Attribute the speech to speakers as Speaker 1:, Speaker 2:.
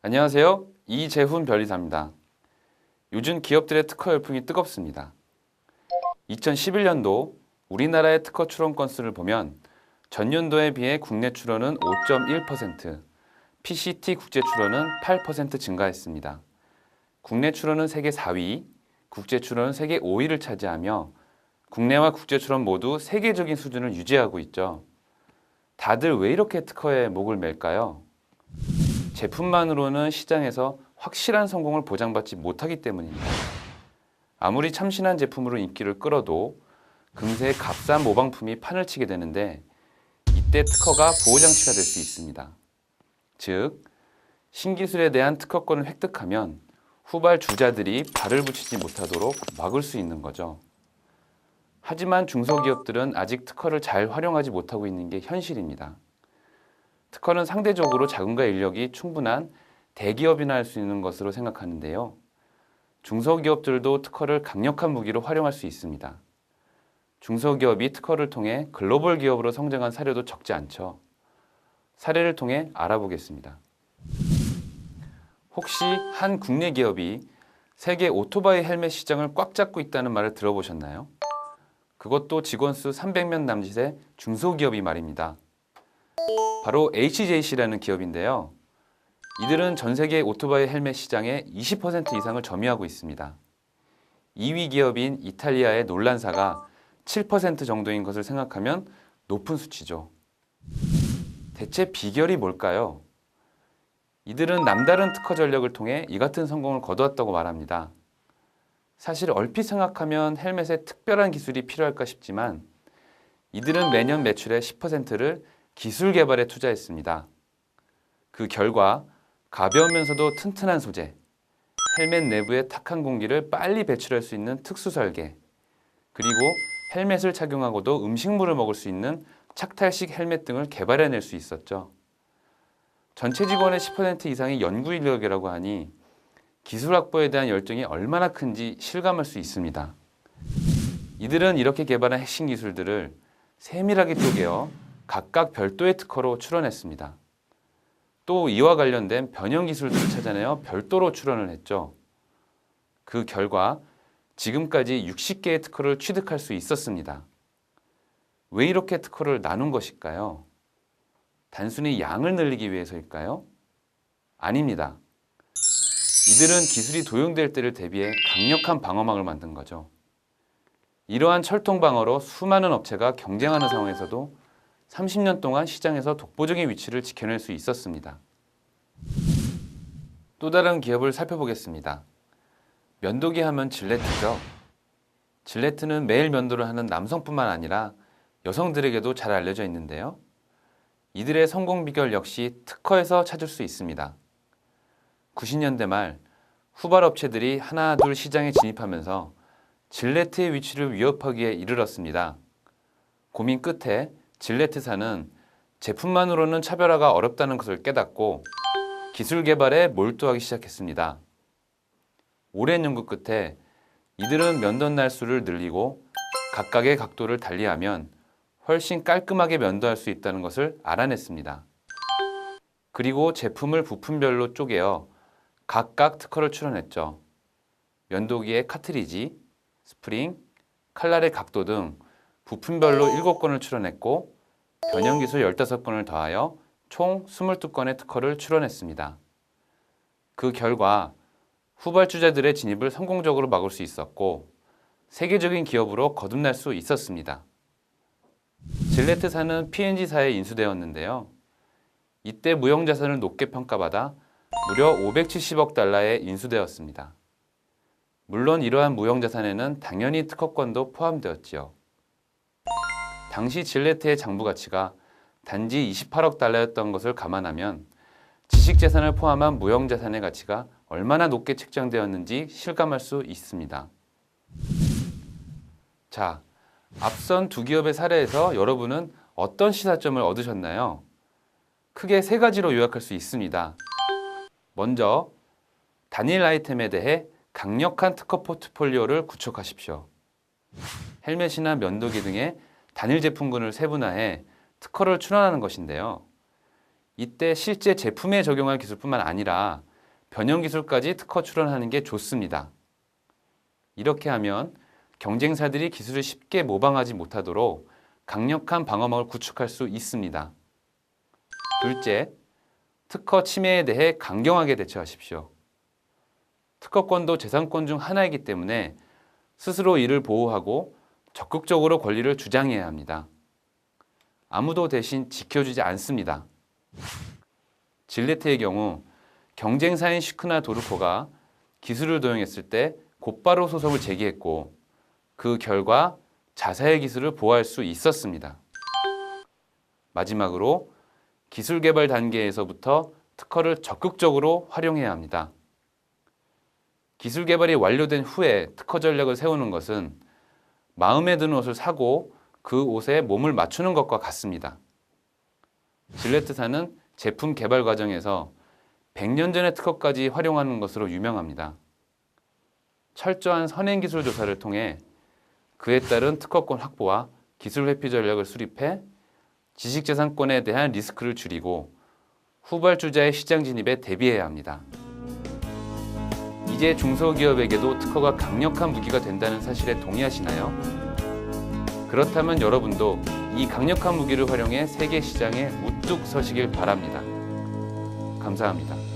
Speaker 1: 안녕하세요. 이재훈 변리사입니다. 요즘 기업들의 특허 열풍이 뜨겁습니다. 2011년도 우리나라의 특허 출원 건수를 보면 전년도에 비해 국내 출원은 5.1%, PCT 국제 출원은 8% 증가했습니다. 국내 출원은 세계 4위, 국제 출원은 세계 5위를 차지하며 국내와 국제 출원 모두 세계적인 수준을 유지하고 있죠. 다들 왜 이렇게 특허에 목을 맬까요? 제품만으로는 시장에서 확실한 성공을 보장받지 못하기 때문입니다. 아무리 참신한 제품으로 인기를 끌어도 금세 값싼 모방품이 판을 치게 되는데 이때 특허가 보호장치가 될 수 있습니다. 즉, 신기술에 대한 특허권을 획득하면 후발 주자들이 발을 붙이지 못하도록 막을 수 있는 거죠. 하지만 중소기업들은 아직 특허를 잘 활용하지 못하고 있는 게 현실입니다. 특허는 상대적으로 자금과 인력이 충분한 대기업이나 할 수 있는 것으로 생각하는데요. 중소기업들도 특허를 강력한 무기로 활용할 수 있습니다. 중소기업이 특허를 통해 글로벌 기업으로 성장한 사례도 적지 않죠. 사례를 통해 알아보겠습니다. 혹시 한 국내 기업이 세계 오토바이 헬멧 시장을 꽉 잡고 있다는 말을 들어보셨나요? 그것도 직원 수 300명 남짓의 중소기업이 말입니다. 바로 HJC라는 기업인데요. 이들은 전 세계 오토바이 헬멧 시장의 20% 이상을 점유하고 있습니다. 2위 기업인 이탈리아의 놀란사가 7% 정도인 것을 생각하면 높은 수치죠. 대체 비결이 뭘까요? 이들은 남다른 특허 전략을 통해 이 같은 성공을 거두었다고 말합니다. 사실 얼핏 생각하면 헬멧에 특별한 기술이 필요할까 싶지만 이들은 매년 매출의 10%를 기술 개발에 투자했습니다. 그 결과 가벼우면서도 튼튼한 소재, 헬멧 내부의 탁한 공기를 빨리 배출할 수 있는 특수 설계, 그리고 헬멧을 착용하고도 음식물을 먹을 수 있는 착탈식 헬멧 등을 개발해낼 수 있었죠. 전체 직원의 10% 이상이 연구 인력이라고 하니 기술 확보에 대한 열정이 얼마나 큰지 실감할 수 있습니다. 이들은 이렇게 개발한 핵심 기술들을 세밀하게 쪼개어 각각 별도의 특허로 출원했습니다. 또 이와 관련된 변형 기술들을 찾아내어 별도로 출원을 했죠. 그 결과 지금까지 60개의 특허를 취득할 수 있었습니다. 왜 이렇게 특허를 나눈 것일까요? 단순히 양을 늘리기 위해서일까요? 아닙니다. 이들은 기술이 도용될 때를 대비해 강력한 방어막을 만든 거죠. 이러한 철통 방어로 수많은 업체가 경쟁하는 상황에서도 30년 동안 시장에서 독보적인 위치를 지켜낼 수 있었습니다. 또 다른 기업을 살펴보겠습니다. 면도기 하면 질레트죠. 질레트는 매일 면도를 하는 남성뿐만 아니라 여성들에게도 잘 알려져 있는데요. 이들의 성공 비결 역시 특허에서 찾을 수 있습니다. 90년대 말 후발 업체들이 하나둘 시장에 진입하면서 질레트의 위치를 위협하기에 이르렀습니다. 고민 끝에 질레트사는 제품만으로는 차별화가 어렵다는 것을 깨닫고 기술 개발에 몰두하기 시작했습니다. 오랜 연구 끝에 이들은 면도 날수를 늘리고 각각의 각도를 달리하면 훨씬 깔끔하게 면도할 수 있다는 것을 알아냈습니다. 그리고 제품을 부품별로 쪼개어 각각 특허를 출원했죠. 면도기의 카트리지, 스프링, 칼날의 각도 등 부품별로 7건을 출원했고 변형 기술 15건을 더하여 총 22건의 특허를 출원했습니다. 그 결과 후발주자들의 진입을 성공적으로 막을 수 있었고 세계적인 기업으로 거듭날 수 있었습니다. 질레트사는 P&G사에 인수되었는데요. 이때 무형자산을 높게 평가받아 무려 570억 달러에 인수되었습니다. 물론 이러한 무형자산에는 당연히 특허권도 포함되었지요. 당시 질레트의 장부 가치가 단지 28억 달러였던 것을 감안하면 지식재산을 포함한 무형자산의 가치가 얼마나 높게 책정되었는지 실감할 수 있습니다. 자, 앞선 두 기업의 사례에서 여러분은 어떤 시사점을 얻으셨나요? 크게 세 가지로 요약할 수 있습니다. 먼저, 단일 아이템에 대해 강력한 특허 포트폴리오를 구축하십시오. 헬멧이나 면도기 등의 단일 제품군을 세분화해 특허를 출원하는 것인데요. 이때 실제 제품에 적용할 기술뿐만 아니라 변형 기술까지 특허 출원하는 게 좋습니다. 이렇게 하면 경쟁사들이 기술을 쉽게 모방하지 못하도록 강력한 방어막을 구축할 수 있습니다. 둘째, 특허 침해에 대해 강경하게 대처하십시오. 특허권도 재산권 중 하나이기 때문에 스스로 이를 보호하고 적극적으로 권리를 주장해야 합니다. 아무도 대신 지켜주지 않습니다. 질레트의 경우 경쟁사인 시크나 도르코가 기술을 도용했을 때 곧바로 소송을 제기했고 그 결과 자사의 기술을 보호할 수 있었습니다. 마지막으로 기술 개발 단계에서부터 특허를 적극적으로 활용해야 합니다. 기술 개발이 완료된 후에 특허 전략을 세우는 것은 마음에 드는 옷을 사고 그 옷에 몸을 맞추는 것과 같습니다. 질레트사는 제품 개발 과정에서 100년 전의 특허까지 활용하는 것으로 유명합니다. 철저한 선행기술 조사를 통해 그에 따른 특허권 확보와 기술 회피 전략을 수립해 지식재산권에 대한 리스크를 줄이고 후발주자의 시장 진입에 대비해야 합니다. 이제 중소기업에게도 특허가 강력한 무기가 된다는 사실에 동의하시나요? 그렇다면 여러분도 이 강력한 무기를 활용해 세계 시장에 우뚝 서시길 바랍니다. 감사합니다.